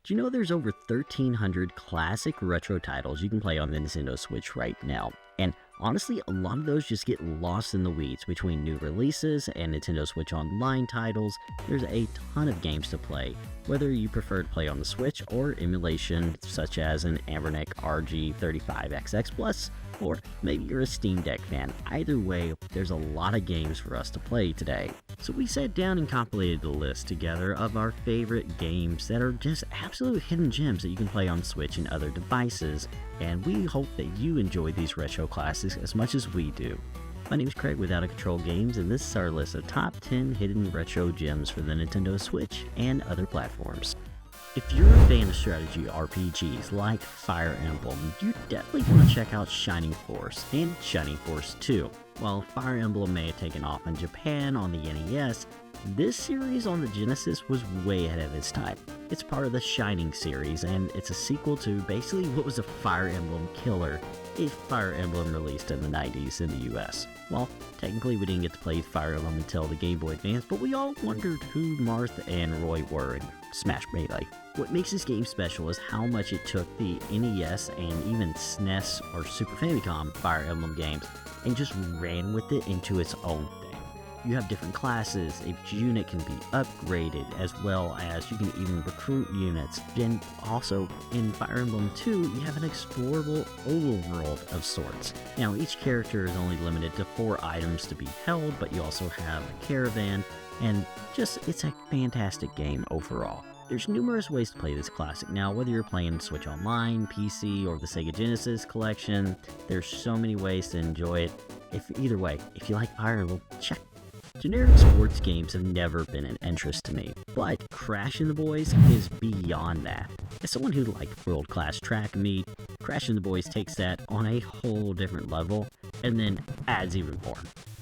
Do you know there's over 1,300 classic retro titles you can play on the Nintendo Switch right now? And honestly, a lot of those just get lost in the weeds between new releases and Nintendo Switch Online titles. There's a ton of games to play, whether you prefer to play on the Switch or emulation such as an Anbernic RG35XX Plus, or maybe you're a Steam Deck fan. Either way, there's a lot of games for us to play today. So we sat down and compilated a list together of our favorite games that are just absolute hidden gems that you can play on Switch and other devices, and we hope that you enjoy these retro classics as much as we do. My name is Craig with Out of Control Games, and this is our list of top 10 hidden retro gems for the Nintendo Switch and other platforms. If you're a fan of strategy RPGs like Fire Emblem, you definitely want to check out Shining Force and Shining Force 2. While Fire Emblem may have taken off in Japan on the NES, this series on the Genesis was way ahead of its time. It's part of the Shining series, and it's a sequel to basically what was a Fire Emblem killer if Fire Emblem released in the 90s in the US. Well, technically we didn't get to play Fire Emblem until the Game Boy Advance, but we all wondered who Marth and Roy were in Smash Melee. What makes this game special is how much it took the NES and even SNES or Super Famicom Fire Emblem games and just ran with it into its own thing. You have different classes, each unit can be upgraded, as well as you can even recruit units. And also, in Fire Emblem 2, you have an explorable overworld of sorts. Now, each character is only limited to 4 items to be held, but you also have a caravan, and it's a fantastic game overall. There's numerous ways to play this classic. Now, whether you're playing Switch Online, PC, or the Sega Genesis collection, there's so many ways to enjoy it. Either way, if you like Fire Emblem, check. Generic sports games have never been an interest to me, but Crashing the Boys is beyond that. As someone who liked world-class track meet, Crashing the Boys takes that on a whole different level, and then adds even more.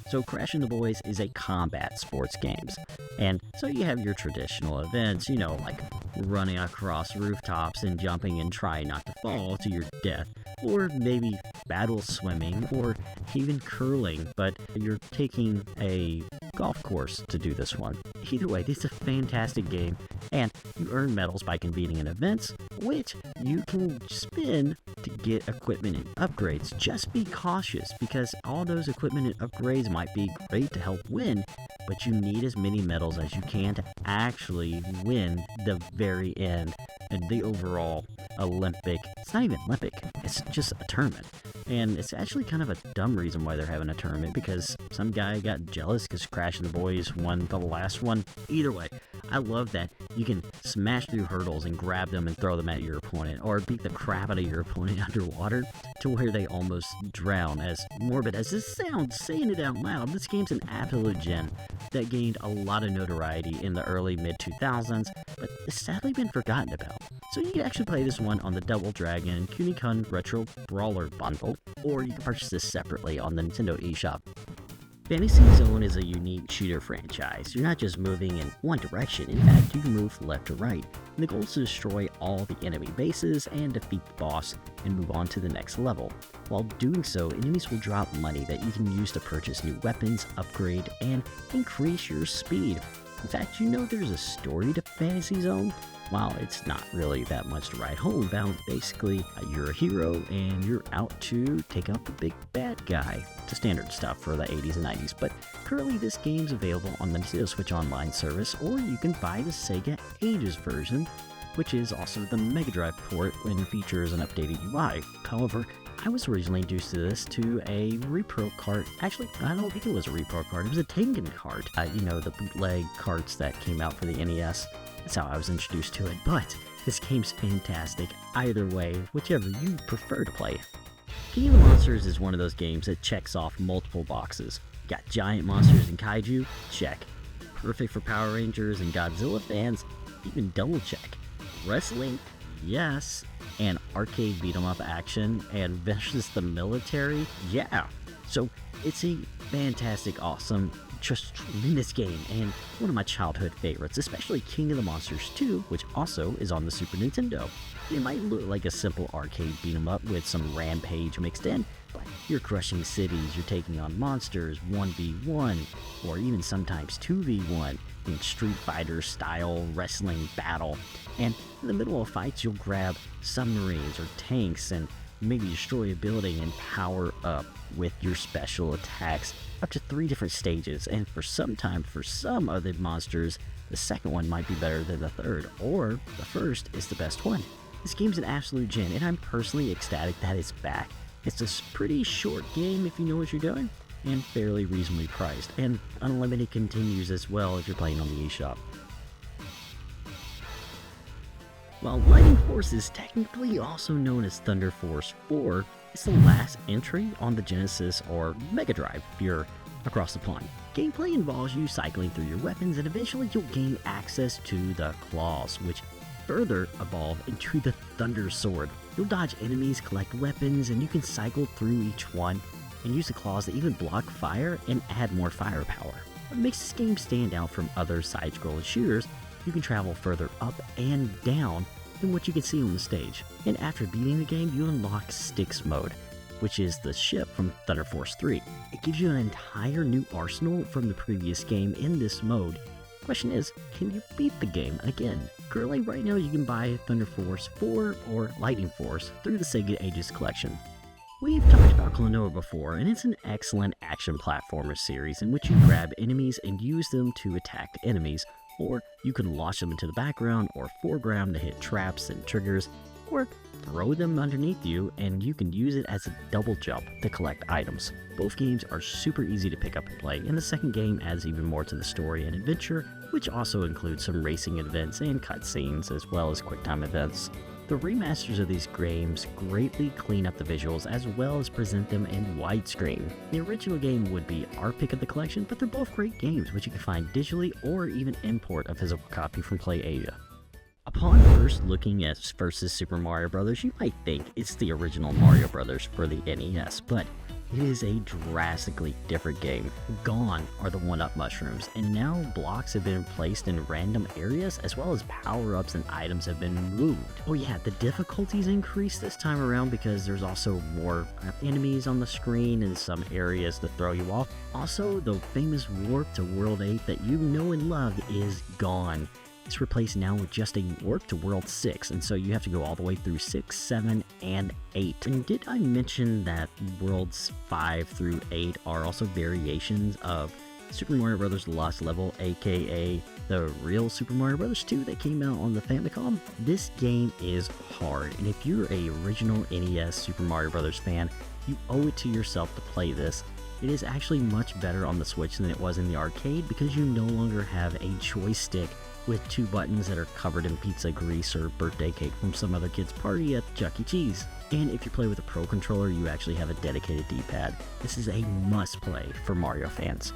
So Crashing the Boys is a combat sports games, and so you have your traditional events, like running across rooftops and jumping and trying not to fall to your death, or maybe battle swimming, or even curling, but you're taking a golf course to do this one. Either way, this is a fantastic game, and you earn medals by competing in events, which you can spin to get equipment and upgrades. Just be cautious, because all those equipment and upgrades might be great to help win, but you need as many medals as you can to actually win the very end and the overall Olympic. It's not even Olympic, it's just a tournament. And it's actually kind of a dumb reason why they're having a tournament, because some guy got jealous because Crashing the Boys won the last one. Either way, I love that you can smash through hurdles and grab them and throw them at your opponent, or beat the crap out of your opponent underwater to where they almost drown. As morbid as this sounds, saying it out loud, this game's an absolute gem that gained a lot of notoriety in the early mid-2000s, but it's sadly been forgotten about. So you can actually play this one on the Double Dragon Kunio-kun Retro Brawler bundle, or you can purchase this separately on the Nintendo eShop. Fantasy Zone is a unique shooter franchise. You're not just moving in one direction, in fact, you can move left to right. And the goal is to destroy all the enemy bases and defeat the boss and move on to the next level. While doing so, enemies will drop money that you can use to purchase new weapons, upgrade, and increase your speed. In fact, there's a story to Fantasy Zone? While it's not really that much to write home about, basically, you're a hero and you're out to take out the big bad guy. The standard stuff for the 80s and 90s, but currently this game's available on the Nintendo Switch Online service, or you can buy the Sega Ages version, which is also the Mega Drive port and features an updated UI. However, I was originally introduced to this to a repro cart. Actually, I don't think it was a repro cart. It was a Tengen cart. The bootleg carts that came out for the NES. That's how I was introduced to it. But this game's fantastic. Either way, whichever you prefer to play. King of the Monsters is one of those games that checks off multiple boxes. Got giant monsters and kaiju? Check. Perfect for Power Rangers and Godzilla fans? Even double check. Wrestling? Yes. And arcade beat-em-up action and versus the military? Yeah. So it's a fantastic, awesome, just tremendous game, and one of my childhood favorites, especially King of the Monsters 2, which also is on the Super Nintendo. It might look like a simple arcade beat-em-up with some rampage mixed in, but you're crushing cities, you're taking on monsters 1v1, or even sometimes 2v1, in Street Fighter style wrestling battle. And in the middle of fights, you'll grab submarines or tanks and maybe destroy a building and power up with your special attacks up to 3 different stages. And for some other monsters, the second one might be better than the third, or the first is the best one. This game's an absolute gem, and I'm personally ecstatic that it's back. It's a pretty short game if you know what you're doing, and fairly reasonably priced, and unlimited continues as well if you're playing on the eShop. While Lightning Force is technically also known as Thunder Force 4, it's the last entry on the Genesis or Mega Drive if you're across the pond. Gameplay involves you cycling through your weapons, and eventually you'll gain access to the claws, which further evolve into the Thunder Sword. You'll dodge enemies, collect weapons, and you can cycle through each one and use the claws to even block fire and add more firepower. What makes this game stand out from other side-scrolling shooters, you can travel further up and down than what you can see on the stage. And after beating the game, you unlock Styx mode, which is the ship from Thunder Force 3. It gives you an entire new arsenal from the previous game in this mode. Question is, can you beat the game again? Currently, right now, you can buy Thunder Force 4 or Lightning Force through the Sega Ages collection. We've talked about Klonoa before, and it's an excellent action platformer series in which you grab enemies and use them to attack enemies, or you can launch them into the background or foreground to hit traps and triggers, or throw them underneath you and you can use it as a double jump to collect items. Both games are super easy to pick up and play, and the second game adds even more to the story and adventure, which also includes some racing events and cutscenes as well as QuickTime events. The remasters of these games greatly clean up the visuals as well as present them in widescreen. The original game would be our pick of the collection, but they're both great games which you can find digitally or even import a physical copy from PlayAsia. Upon first looking at Versus Super Mario Bros., you might think it's the original Mario Bros. For the NES, but it is a drastically different game. Gone are the 1-up mushrooms, and now blocks have been placed in random areas as well as power-ups and items have been moved. Oh yeah, the difficulties increased this time around because there's also more enemies on the screen in some areas to throw you off. Also, the famous warp to World 8 that you know and love is gone. It's replaced now with just a warp to World 6, and so you have to go all the way through 6, 7, and 8. And did I mention that Worlds 5 through 8 are also variations of Super Mario Bros. Lost Level, aka the real Super Mario Bros. 2 that came out on the Famicom? This game is hard, and if you're a original NES Super Mario Bros. Fan, you owe it to yourself to play this. It is actually much better on the Switch than it was in the arcade because you no longer have a joystick with 2 buttons that are covered in pizza grease or birthday cake from some other kid's party at Chuck E. Cheese. And if you play with a Pro Controller, you actually have a dedicated D-pad. This is a must-play for Mario fans.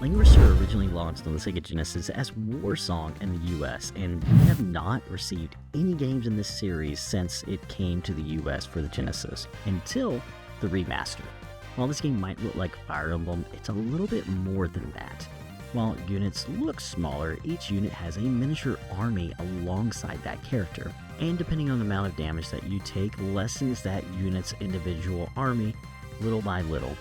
Langrisser originally launched on the Sega Genesis as Warsong in the US, and we have not received any games in this series since it came to the US for the Genesis, until the remaster. While this game might look like Fire Emblem, it's a little bit more than that. While units look smaller, each unit has a miniature army alongside that character, and depending on the amount of damage that you take, lessens that unit's individual army little by little.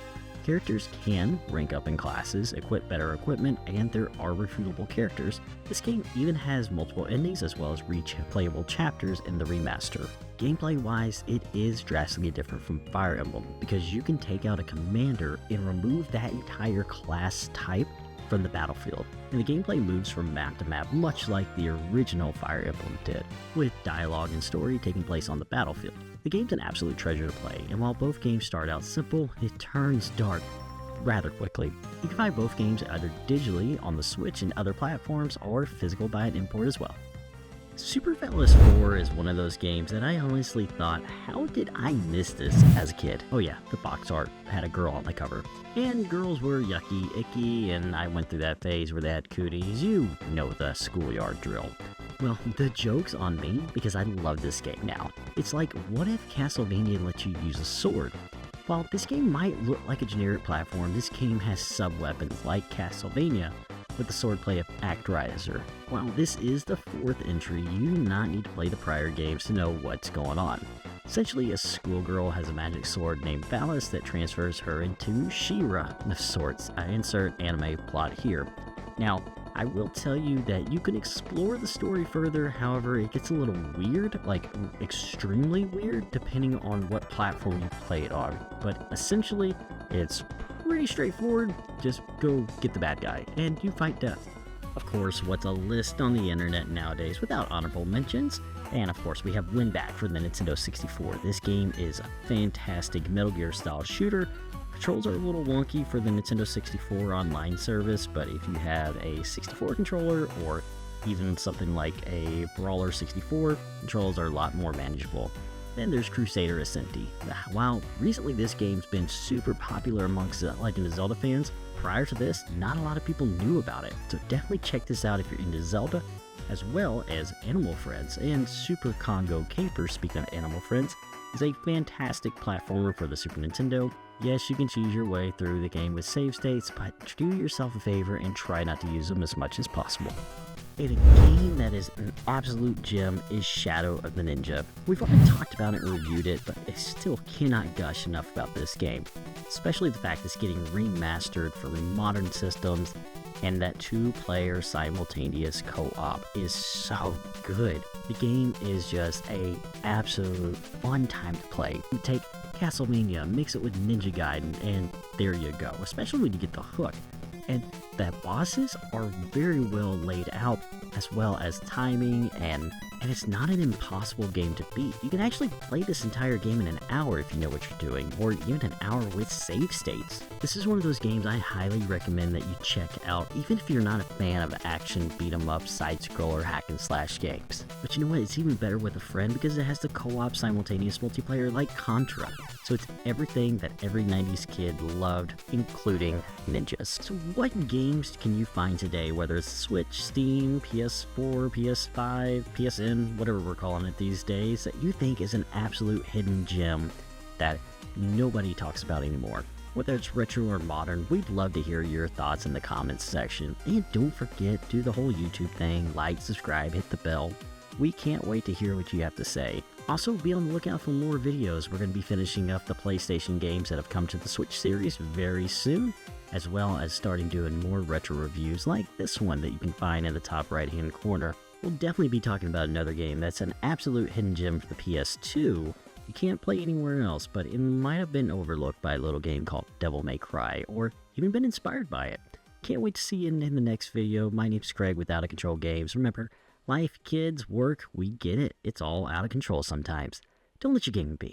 Characters can rank up in classes, equip better equipment, and there are refutable characters. This game even has multiple endings as well as replayable chapters in the remaster. Gameplay-wise, it is drastically different from Fire Emblem because you can take out a commander and remove that entire class type from the battlefield, and the gameplay moves from map to map much like the original Fire Emblem did, with dialogue and story taking place on the battlefield. The game's an absolute treasure to play, and while both games start out simple, it turns dark rather quickly. You can find both games either digitally on the Switch and other platforms, or physical by an import as well. Super Valis IV is one of those games that I honestly thought, how did I miss this as a kid? Oh yeah, the box art had a girl on the cover. And girls were yucky, icky, and I went through that phase where they had cooties. You know the schoolyard drill. Well, the joke's on me because I love this game now. It's like, what if Castlevania lets you use a sword? While this game might look like a generic platform, this game has sub-weapons like Castlevania, with the swordplay of Langrisser. While this is the 4th entry, you do not need to play the prior games to know what's going on. Essentially, a schoolgirl has a magic sword named Valis that transfers her into She-Ra of sorts. I insert anime plot here. Now, I will tell you that you can explore the story further, however, it gets a little weird, like extremely weird, depending on what platform you play it on. But essentially, it's pretty straightforward. Just go get the bad guy, and you fight death. Of course, what's a list on the internet nowadays without honorable mentions? And of course, we have Winback for the Nintendo 64. This game is a fantastic Metal Gear style shooter. Controls are a little wonky for the Nintendo 64 online service, but if you have a 64 controller or even something like a Brawler 64, controls are a lot more manageable. Then there's Crusader Ascenti. While recently this game's been super popular amongst Legend of Zelda fans, prior to this, not a lot of people knew about it. So definitely check this out if you're into Zelda, as well as Animal Friends. And Super Congo Caper, speaking of Animal Friends, is a fantastic platformer for the Super Nintendo. Yes, you can choose your way through the game with save states, but do yourself a favor and try not to use them as much as possible. And a game that is an absolute gem is Shadow of the Ninja. We've already talked about it and reviewed it, but I still cannot gush enough about this game. Especially the fact it's getting remastered for modern systems, and that 2-player simultaneous co-op is so good. The game is just a absolute fun time to play. You take Castlevania, mix it with Ninja Gaiden, and there you go, especially when you get the hook. And the bosses are very well laid out, as well as timing, and it's not an impossible game to beat. You can actually play this entire game in an hour if you know what you're doing, or even an hour with save states. This is one of those games I highly recommend that you check out, even if you're not a fan of action, beat-em-up, side-scroller, hack-and-slash games. But you know what, it's even better with a friend because it has the co-op simultaneous multiplayer like Contra. So it's everything that every 90s kid loved, including ninjas. So what games can you find today, whether it's Switch, Steam, PS4, PS5, PSN, whatever we're calling it these days, that you think is an absolute hidden gem that nobody talks about anymore? Whether it's retro or modern, we'd love to hear your thoughts in the comments section. And don't forget, do the whole YouTube thing, like, subscribe, hit the bell. We can't wait to hear what you have to say. Also, be on the lookout for more videos. We're going to be finishing up the PlayStation games that have come to the Switch series very soon, as well as starting doing more retro reviews like this one that you can find in the top right hand corner. We'll definitely be talking about another game that's an absolute hidden gem for the PS2. You can't play anywhere else, but it might have been overlooked by a little game called Devil May Cry, or even been inspired by it. Can't wait to see you in the next video. My name's Craig with Out of Control Games. Remember, life, kids, work, we get it. It's all out of control sometimes. Don't let your gaming be.